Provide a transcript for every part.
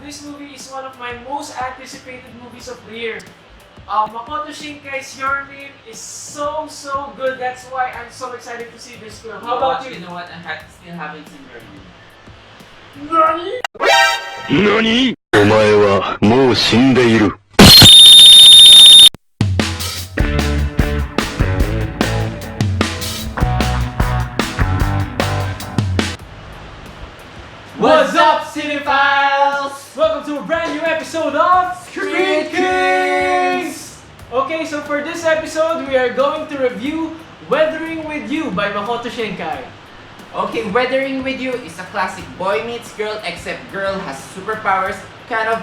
this movie is one of my most anticipated movies of the year. Makoto Shinkai's Your Name is so good. That's why I'm so excited to see this film. How about you? You know what? Still haven't seen Your Name. Nani? 何？お前はもう死んでいる。What's up, cinephiles? Welcome to a brand new episode of Screen Kings! Okay, so for this episode, we are going to review Weathering With You by Makoto Shinkai. Okay, Weathering With You is a classic boy meets girl, except girl has superpowers, kind of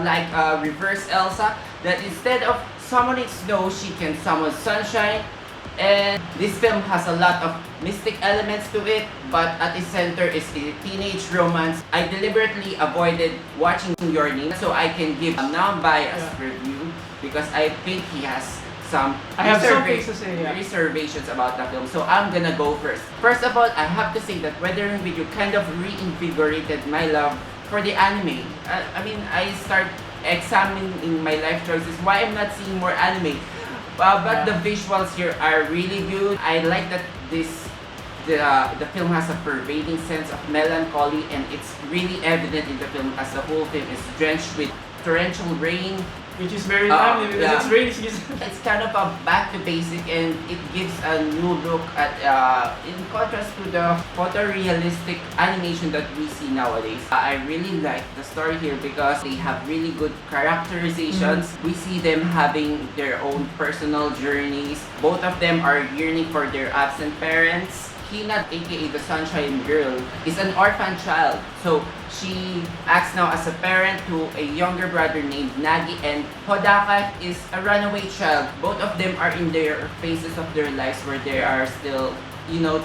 like reverse Elsa, that instead of summoning snow, she can summon sunshine. And this film has a lot of mystic elements to it, but at its center is a teenage romance. I deliberately avoided watching Your Name so I can give a non-biased review because I think he has some reservations about the film. So I'm gonna go first. First of all, I have to say that Weathering With You kind of reinvigorated my love for the anime. I start examining my life choices, why I'm not seeing more anime. But the visuals here are really good. I like that the film has a pervading sense of melancholy, and it's really evident in the film as the whole film is drenched with torrential rain. Which is very timely because it's rainy season. It's kind of a back to basic, and it gives a new look at in contrast to the photorealistic animation that we see nowadays. I really like the story here because they have really good characterizations. We see them having their own personal journeys. Both of them are yearning for their absent parents. Hina, aka the Sunshine Girl, is an orphan child. So she acts now as a parent to a younger brother named Nagi, and Hodaka is a runaway child. Both of them are in their phases of their lives where they are still,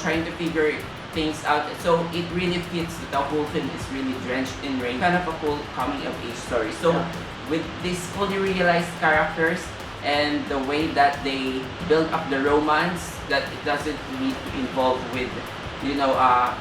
trying to figure things out. So it really fits that the whole film is really drenched in rain. Kind of a cool coming of age story. So with these fully realized characters and the way that they build up the romance, that it doesn't need to involve with a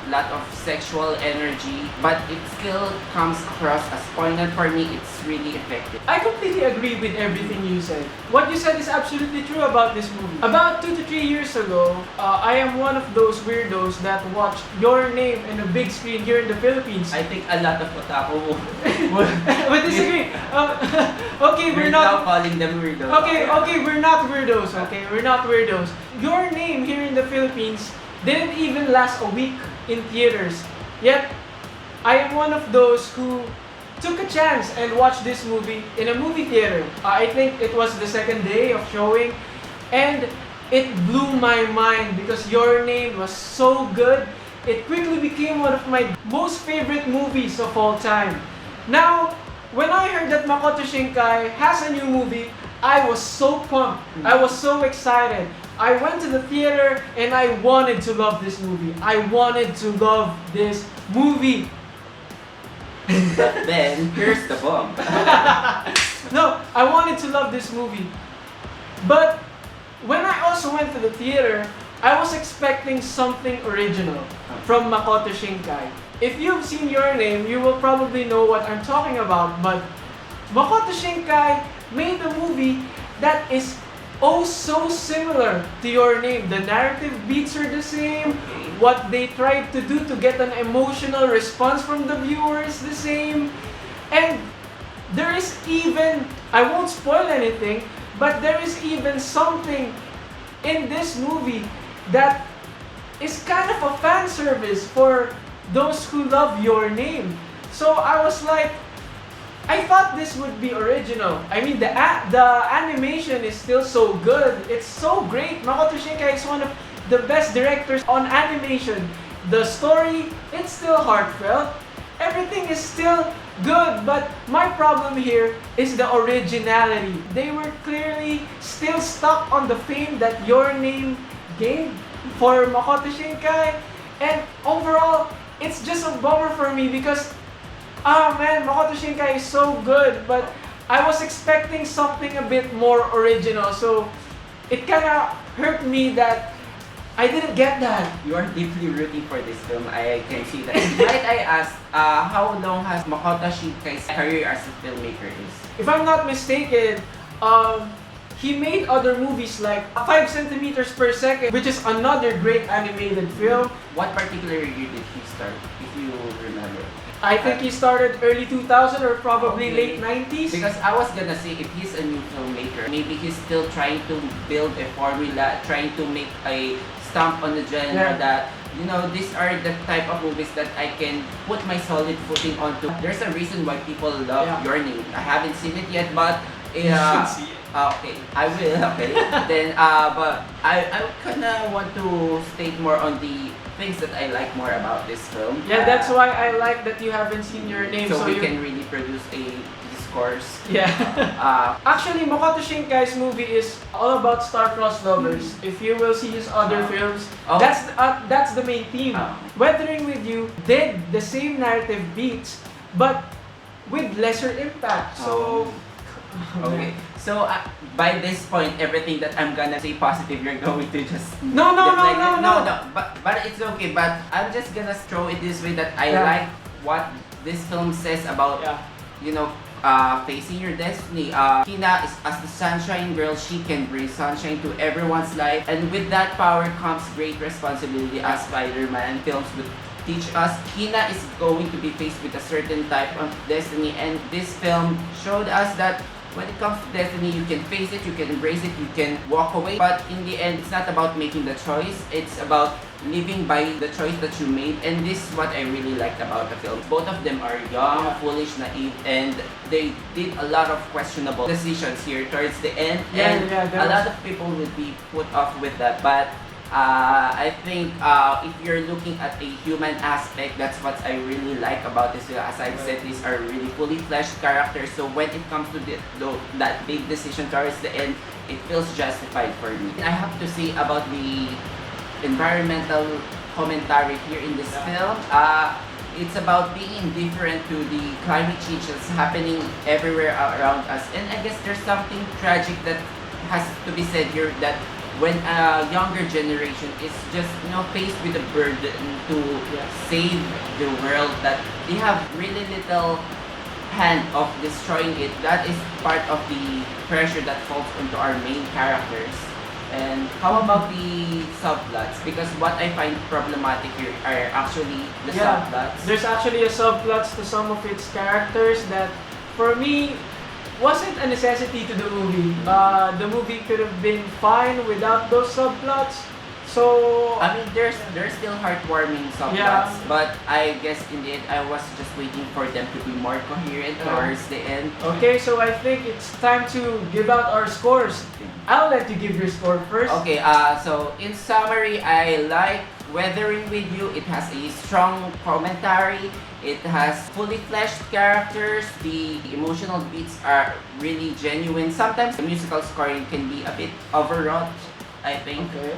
lot of sexual energy, but it still comes across as poignant for me. It's really effective. I completely agree with everything you said. What you said is absolutely true about this movie. About 2 to 3 years ago, I am one of those weirdos that watched Your Name in a big screen here in the Philippines. I think a lot of otaku would disagree. Okay, we're now not calling them weirdos. Okay, we're not weirdos. Okay, we're not weirdos. Your Name here in the Philippines didn't even last a week in theaters. Yet, I am one of those who took a chance and watched this movie in a movie theater. I think it was the second day of showing, and it blew my mind because Your Name was so good. It quickly became one of my most favorite movies of all time. Now, when I heard that Makoto Shinkai has a new movie, I was so pumped. I was so excited. I went to the theater and I wanted to love this movie. I wanted to love this movie. But then, here's the bomb. No, I wanted to love this movie. But when I also went to the theater, I was expecting something original from Makoto Shinkai. If you've seen Your Name, you will probably know what I'm talking about. But Makoto Shinkai made a movie that is so similar to Your Name. The narrative beats are the same. What they tried to do to get an emotional response from the viewer is the same. And there is even, I won't spoil anything, but there is even something in this movie that is kind of a fan service for those who love Your Name. So I was like, I thought this would be original. I mean, the animation is still so good. It's so great. Makoto Shinkai is one of the best directors on animation. The story, it's still heartfelt. Everything is still good, but my problem here is the originality. They were clearly still stuck on the fame that Your Name gained for Makoto Shinkai. And overall, it's just a bummer for me because Makoto Shinkai is so good, but I was expecting something a bit more original. So it kind of hurt me that I didn't get that. You are deeply rooting for this film. I can see that. Might I ask, how long has Makoto Shinkai's career as a filmmaker is? If I'm not mistaken, he made other movies like 5 centimeters per second, which is another great animated film. What particular year did he start, if you remember? I think he started early 2000 or probably Okay. late 90s. Because I was gonna say, if he's a new filmmaker, maybe he's still trying to build a formula, trying to make a stamp on the genre Yeah. that, you know, these are the type of movies that I can put my solid footing onto. There's a reason why people love Yeah. Your Name. I haven't seen it yet, but You should see it. okay, I will. Okay, then but I kinda want to state more on the things that I like more about this film. Yeah, that's why I like that you haven't seen Your Name. So we you can really produce a discourse. Yeah. Uh, Actually, Makoto Shinkai's movie is all about star-crossed lovers. If you will see his other films, Oh. that's the main theme. Weathering with You did the same narrative beats, but with lesser impact. So, Okay, so by this point, everything that I'm gonna say positive, you're going to just No, deflect it. no. But it's okay. But I'm just gonna throw it this way that I Yeah. like what this film says about yeah, you know facing your destiny. Hina is as the sunshine girl. She can bring sunshine to everyone's life, and with that power comes great responsibility. As Spider-Man films would teach us, Hina is going to be faced with a certain type of destiny, and this film showed us that when it comes to destiny, you can face it, you can embrace it, you can walk away. But in the end, it's not about making the choice, it's about living by the choice that you made. And this is what I really liked about the film. Both of them are young, foolish, naive, and they did a lot of questionable decisions here towards the end. And a lot of people would be put off with that. But I think if you're looking at a human aspect, that's what I really like about this. As I've said, these are really fully fleshed characters. So when it comes to that big decision towards the end, it feels justified for me. I have to say about the environmental commentary here in this film. It's about being indifferent to the climate change that's happening everywhere around us. And I guess there's something tragic that has to be said here, that when a younger generation is just faced with the burden to save the world, that they have really little hand of destroying it. That is part of the pressure that falls onto our main characters. And how about the subplots? Because what I find problematic here are actually the subplots. There's actually a subplots to some of its characters that, for me, wasn't a necessity to the movie. The movie could have been fine without those subplots. So I mean, there's still heartwarming subplots, but I guess in the end, I was just waiting for them to be more coherent towards the end. Okay, so I think it's time to give out our scores. I'll let you give your score first. Okay, so in summary, I like Weathering With You. It has a strong commentary. It has fully fleshed characters. The emotional beats are really genuine. Sometimes the musical scoring can be a bit overwrought, I think. Okay.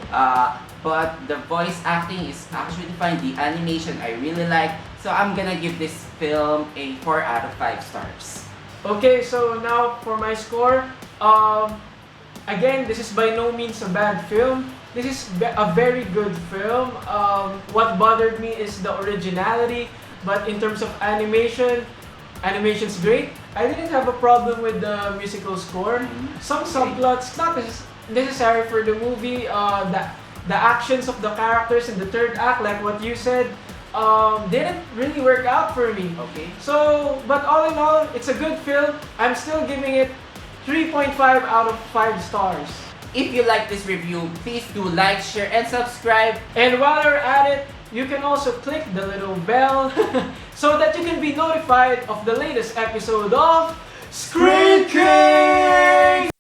But the voice acting is actually fine. The animation I really like. So I'm gonna give this film a 4 out of 5 stars. Okay, so now for my score. Again, this is by no means a bad film. This is a very good film. What bothered me is the originality, but in terms of animation's great. I didn't have a problem with the musical score. Some subplots, not necessary for the movie. The actions of the characters in the third act, like what you said, didn't really work out for me. Okay. So, but all in all, it's a good film. I'm still giving it 3.5 out of 5 stars. If you like this review, please do like, share, and subscribe. And while you're at it, you can also click the little bell so that you can be notified of the latest episode of Screen King!